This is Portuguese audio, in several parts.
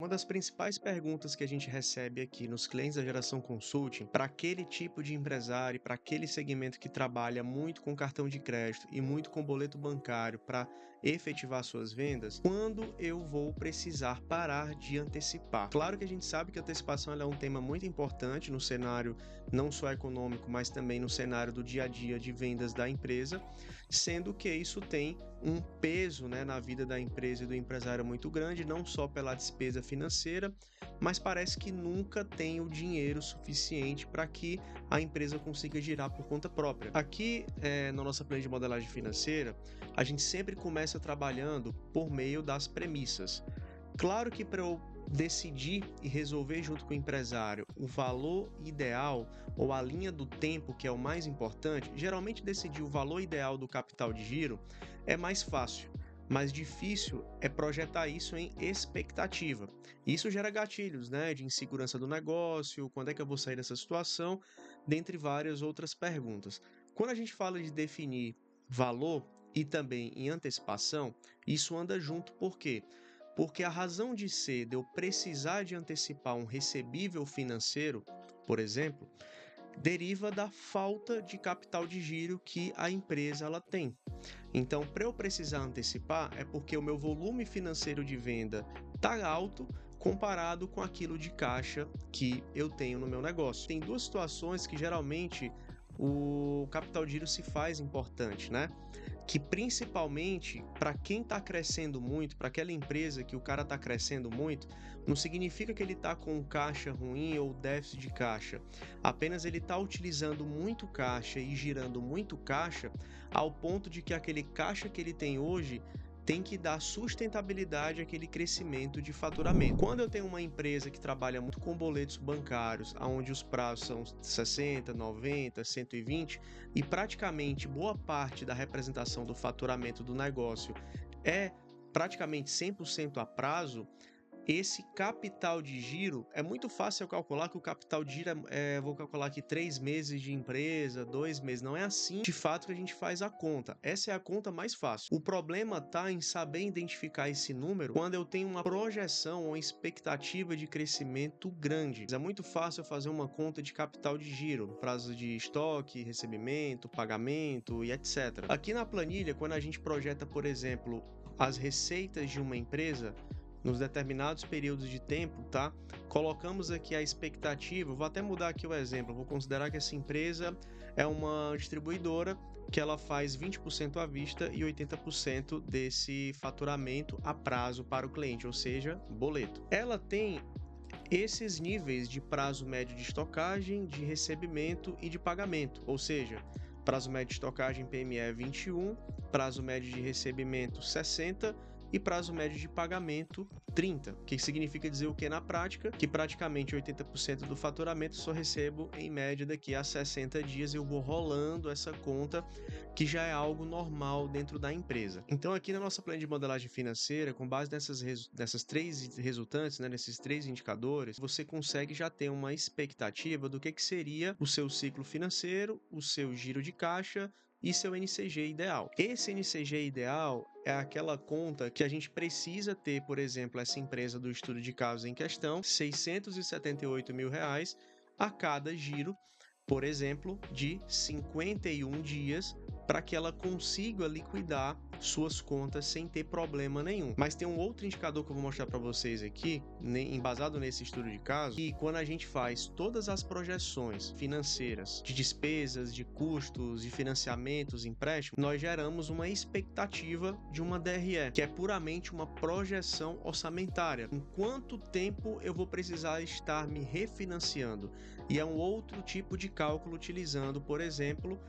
das principais perguntas que a gente recebe aqui nos clientes da Geração Consulting, para aquele tipo de empresário, para aquele segmento que trabalha muito com cartão de crédito e muito com boleto bancário para efetivar suas vendas, quando eu vou precisar parar de antecipar? Claro que a gente sabe que a antecipação é um tema muito importante no cenário não só econômico, mas também no cenário do dia a dia de vendas da empresa, sendo que isso tem um peso, né, na vida da empresa e do empresário muito grande, não só pela despesa financeira, mas parece que nunca tem o dinheiro suficiente para que a empresa consiga girar por conta própria. Aqui, na nossa planilha de modelagem financeira, a gente sempre começa trabalhando por meio das premissas. Claro que para eu decidir e resolver junto com o empresário o valor ideal ou a linha do tempo, que é o mais importante, geralmente decidir o valor ideal do capital de giro é mais fácil. Mais difícil é projetar isso em expectativa. Isso gera gatilhos, né, de insegurança do negócio, quando é que eu vou sair dessa situação, dentre várias outras perguntas. Quando a gente fala de definir valor e também em antecipação, isso anda junto, por quê? Porque a razão de ser de eu precisar de antecipar um recebível financeiro, por exemplo, deriva da falta de capital de giro que a empresa ela tem. Então, para eu precisar antecipar, é porque o meu volume financeiro de venda está alto comparado com aquilo de caixa que eu tenho no meu negócio. Tem duas situações que geralmente o capital de giro se faz importante, né? Que principalmente para quem está crescendo muito, para aquela empresa que o cara está crescendo muito, não significa que ele está com um caixa ruim ou déficit de caixa. Apenas ele está utilizando muito caixa e girando muito caixa ao ponto de que aquele caixa que ele tem hoje tem que dar sustentabilidade àquele crescimento de faturamento. Quando eu tenho uma empresa que trabalha muito com boletos bancários, onde os prazos são 60, 90, 120, e praticamente boa parte da representação do faturamento do negócio é praticamente 100% a prazo, esse capital de giro, é muito fácil eu calcular que o capital de giro vou calcular aqui 3 meses de empresa, 2 meses. Não é assim de fato que a gente faz a conta. Essa é a conta mais fácil. O problema está em saber identificar esse número quando eu tenho uma projeção ou expectativa de crescimento grande. É muito fácil eu fazer uma conta de capital de giro, prazo de estoque, recebimento, pagamento e etc. Aqui na planilha, quando a gente projeta, por exemplo, as receitas de uma empresa, nos determinados períodos de tempo, tá? Colocamos aqui a expectativa, vou até mudar aqui o exemplo, vou considerar que essa empresa é uma distribuidora que ela faz 20% à vista e 80% desse faturamento a prazo para o cliente, ou seja, boleto. Ela tem esses níveis de prazo médio de estocagem, de recebimento e de pagamento, ou seja, prazo médio de estocagem PME 21, prazo médio de recebimento 60 e prazo médio de pagamento 30, que significa dizer o que na prática? Que praticamente 80% do faturamento só recebo em média daqui a 60 dias, eu vou rolando essa conta, que já é algo normal dentro da empresa. Então aqui na nossa planilha de modelagem financeira, com base nessas três resultantes, né, nesses três indicadores, você consegue já ter uma expectativa do que seria o seu ciclo financeiro, o seu giro de caixa e seu NCG ideal. Esse NCG ideal é aquela conta que a gente precisa ter, por exemplo, essa empresa do estudo de casos em questão, R$ 678 mil a cada giro, por exemplo, de 51 dias, para que ela consiga liquidar suas contas sem ter problema nenhum. Mas tem um outro indicador que eu vou mostrar para vocês aqui, embasado nesse estudo de caso, que quando a gente faz todas as projeções financeiras de despesas, de custos, de financiamentos, empréstimos, nós geramos uma expectativa de uma DRE, que é puramente uma projeção orçamentária. Em quanto tempo eu vou precisar estar me refinanciando? E é um outro tipo de cálculo utilizando, por exemplo,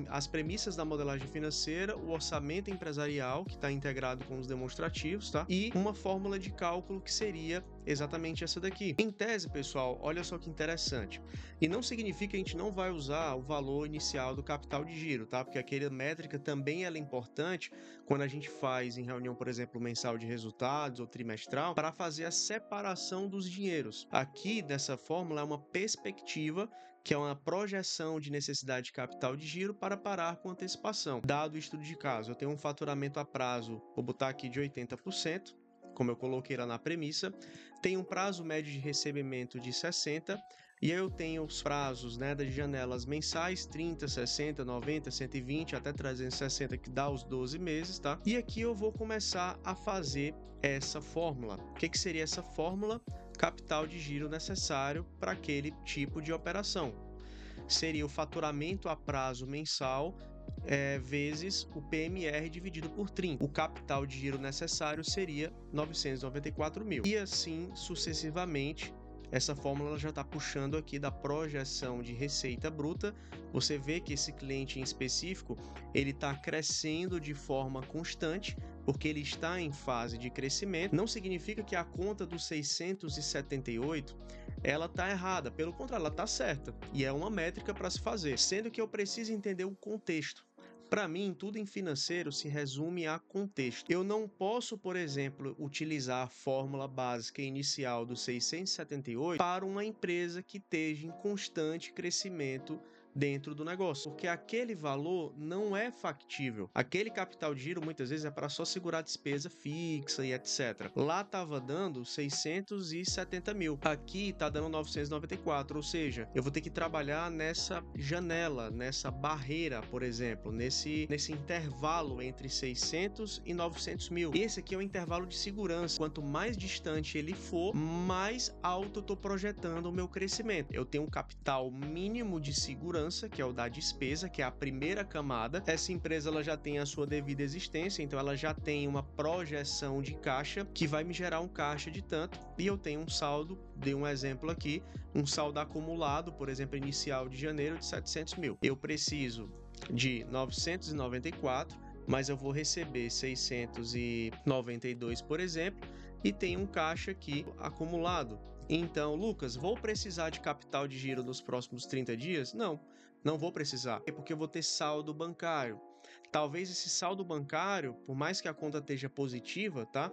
as premissas da modelagem financeira, o orçamento empresarial, que está integrado com os demonstrativos, tá? E uma fórmula de cálculo que seria exatamente essa daqui. Em tese, pessoal, olha só que interessante. E não significa que a gente não vai usar o valor inicial do capital de giro, tá? Porque aquela métrica também ela é importante quando a gente faz em reunião, por exemplo, mensal de resultados ou trimestral, para fazer a separação dos dinheiros. Aqui, dessa fórmula, é uma perspectiva, que é uma projeção de necessidade de capital de giro para parar com antecipação. Dado o estudo de caso, eu tenho um faturamento a prazo, vou botar aqui de 80%, como eu coloquei lá na premissa, tem um prazo médio de recebimento de 60, e aí eu tenho os prazos, né, das janelas mensais, 30, 60, 90, 120 até 360, que dá os 12 meses, tá? E aqui eu vou começar a fazer essa fórmula. O que seria essa fórmula? Capital de giro necessário para aquele tipo de operação. Seria o faturamento a prazo mensal vezes o PMR dividido por 30. O capital de giro necessário seria 994 mil. E assim sucessivamente. Essa fórmula já está puxando aqui da projeção de receita bruta. Você vê que esse cliente em específico, ele está crescendo de forma constante, porque ele está em fase de crescimento. Não significa que a conta dos 678 ela está errada, pelo contrário, ela está certa, e é uma métrica para se fazer, sendo que eu preciso entender o contexto. Para mim, tudo em financeiro se resume a contexto. Eu não posso, por exemplo, utilizar a fórmula básica inicial do 678 para uma empresa que esteja em constante crescimento dentro do negócio, porque aquele valor não é factível. Aquele capital de giro muitas vezes é para só segurar a despesa fixa e etc. Lá estava dando 670 mil, aqui está dando 994, ou seja, eu vou ter que trabalhar nessa janela, nessa barreira, por exemplo, nesse intervalo entre 600 e 900 mil. Esse aqui é o intervalo de segurança. Quanto mais distante ele for, mais alto eu estou projetando o meu crescimento. Eu tenho um capital mínimo de segurança, que é o da despesa, que é a primeira camada. Essa empresa ela já tem a sua devida existência, então ela já tem uma projeção de caixa que vai me gerar um caixa de tanto, e eu tenho um saldo, dei um exemplo aqui, um saldo acumulado, por exemplo, inicial de janeiro de 700 mil. Eu preciso de 994, mas eu vou receber 692, por exemplo, e tem um caixa aqui acumulado. Então, Lucas, vou precisar de capital de giro nos próximos 30 dias? Não vou precisar, porque eu vou ter saldo bancário. Talvez esse saldo bancário, por mais que a conta esteja positiva, tá?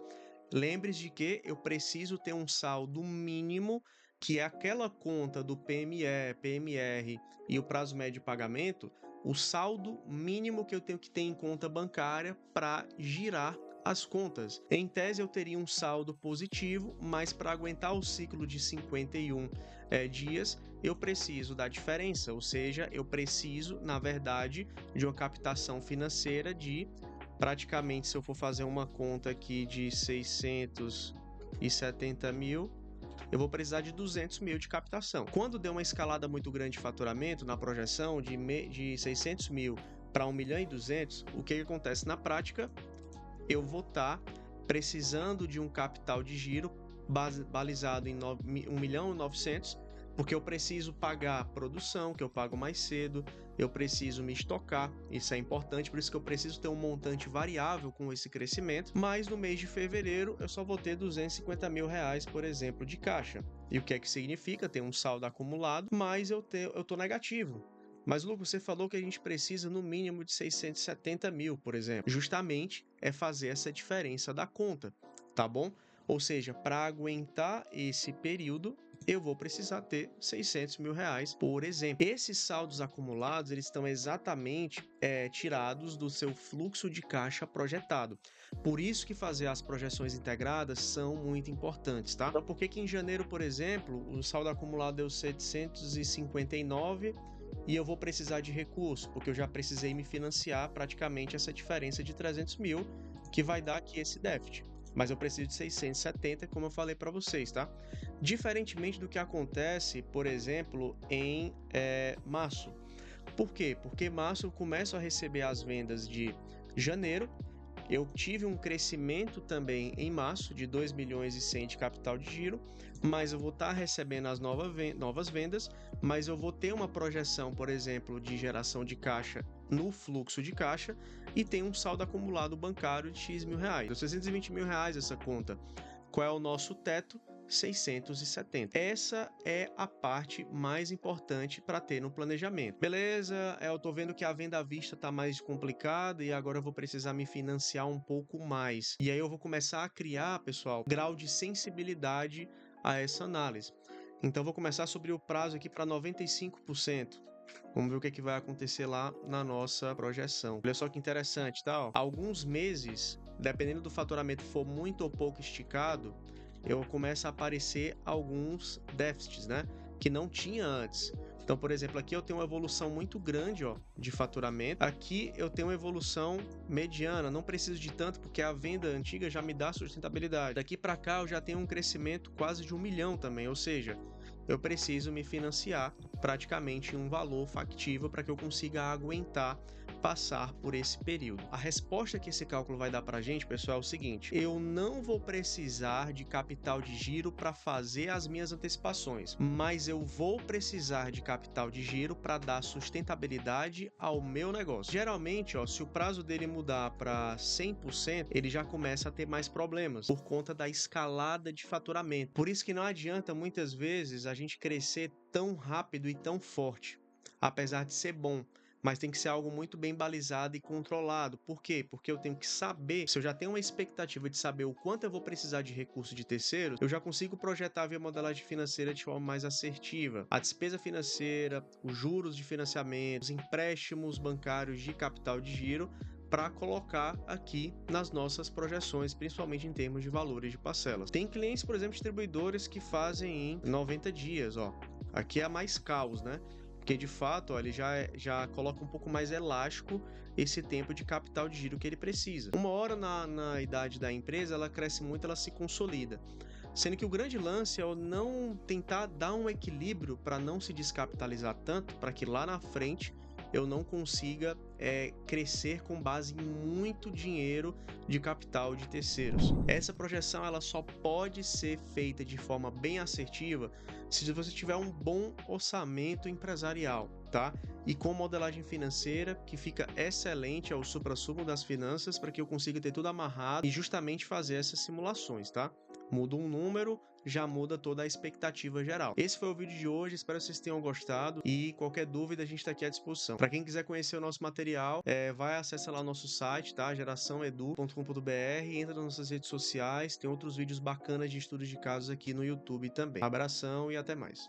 Lembre-se de que eu preciso ter um saldo mínimo, que é aquela conta do PME, PMR e o prazo médio de pagamento, o saldo mínimo que eu tenho que ter em conta bancária para girar as contas. Em tese, eu teria um saldo positivo, mas para aguentar o ciclo de 51 dias, eu preciso da diferença, ou seja, eu preciso, na verdade, de uma captação financeira de praticamente, se eu for fazer uma conta aqui de 670 mil, eu vou precisar de 200 mil de captação. Quando der uma escalada muito grande de faturamento, na projeção de 600 mil para 1 milhão e 200, o que acontece na prática? Eu vou estar precisando de um capital de giro balizado em 1 milhão e 900, porque eu preciso pagar a produção, que eu pago mais cedo, eu preciso me estocar, isso é importante, por isso que eu preciso ter um montante variável com esse crescimento, mas no mês de fevereiro eu só vou ter 250 mil reais, por exemplo, de caixa. E o que é que significa? Ter um saldo acumulado, mas eu estou negativo. Mas, Lucas, você falou que a gente precisa no mínimo de 670 mil, por exemplo. Justamente é fazer essa diferença da conta, tá bom? Ou seja, para aguentar esse período, eu vou precisar ter 600 mil reais, por exemplo. Esses saldos acumulados, eles estão exatamente tirados do seu fluxo de caixa projetado. Por isso que fazer as projeções integradas são muito importantes, tá? Então, por que em janeiro, por exemplo, o saldo acumulado deu 759 e eu vou precisar de recurso? Porque eu já precisei me financiar praticamente essa diferença de 300 mil, que vai dar aqui esse déficit. Mas eu preciso de 670, como eu falei para vocês, tá? Diferentemente do que acontece, por exemplo, em março. Por quê? Porque março eu começo a receber as vendas de janeiro. Eu tive um crescimento também em março de 2 milhões e 100 de capital de giro, mas eu vou estar recebendo as novas vendas, mas eu vou ter uma projeção, por exemplo, de geração de caixa no fluxo de caixa e tem um saldo acumulado bancário de X mil reais. Então, 620 mil reais essa conta. Qual é o nosso teto? 670. Essa é a parte mais importante para ter no planejamento. Beleza, eu tô vendo que a venda à vista tá mais complicada e agora eu vou precisar me financiar um pouco mais. E aí eu vou começar a criar, pessoal, grau de sensibilidade a essa análise. Então eu vou começar sobre o prazo aqui para 95%. Vamos ver o que, vai acontecer lá na nossa projeção. Olha só que interessante, tá? Alguns meses dependendo do faturamento for muito ou pouco esticado, eu começo a aparecer alguns déficits, né? Que não tinha antes. Então, por exemplo, aqui eu tenho uma evolução muito grande, ó, de faturamento. Aqui eu tenho uma evolução mediana, não preciso de tanto porque a venda antiga já me dá sustentabilidade. Daqui para cá eu já tenho um crescimento quase de 1 milhão também, ou seja, eu preciso me financiar praticamente em um valor factível para que eu consiga aguentar passar por esse período. A resposta que esse cálculo vai dar para a gente, pessoal, é o seguinte: eu não vou precisar de capital de giro para fazer as minhas antecipações, mas eu vou precisar de capital de giro para dar sustentabilidade ao meu negócio. Geralmente, ó, se o prazo dele mudar para 100%, ele já começa a ter mais problemas por conta da escalada de faturamento. Por isso que não adianta muitas vezes a gente crescer tão rápido e tão forte, apesar de ser bom. Mas tem que ser algo muito bem balizado e controlado. Por quê? Porque eu tenho que saber, se eu já tenho uma expectativa de saber o quanto eu vou precisar de recurso de terceiros, eu já consigo projetar a minha modelagem financeira de forma mais assertiva. A despesa financeira, os juros de financiamento, os empréstimos bancários de capital de giro, para colocar aqui nas nossas projeções, principalmente em termos de valores de parcelas. Tem clientes, por exemplo, distribuidores que fazem em 90 dias, ó. Aqui é mais caos, né? Porque de fato, ó, ele já coloca um pouco mais elástico esse tempo de capital de giro que ele precisa. Uma hora na idade da empresa, ela cresce muito, ela se consolida. Sendo que o grande lance é o não tentar dar um equilíbrio para não se descapitalizar tanto, para que lá na frente eu não consiga crescer com base em muito dinheiro de capital de terceiros. Essa projeção ela só pode ser feita de forma bem assertiva se você tiver um bom orçamento empresarial, tá? E com modelagem financeira que fica excelente, é o suprassumo das finanças, para que eu consiga ter tudo amarrado e justamente fazer essas simulações, tá? Muda um número, já muda toda a expectativa geral. Esse foi o vídeo de hoje, espero que vocês tenham gostado e qualquer dúvida a gente está aqui à disposição. Para quem quiser conhecer o nosso material, vai acessar lá o nosso site, tá? geraçãoedu.com.br, entra nas nossas redes sociais, tem outros vídeos bacanas de estudos de casos aqui no YouTube também. Abração e até mais.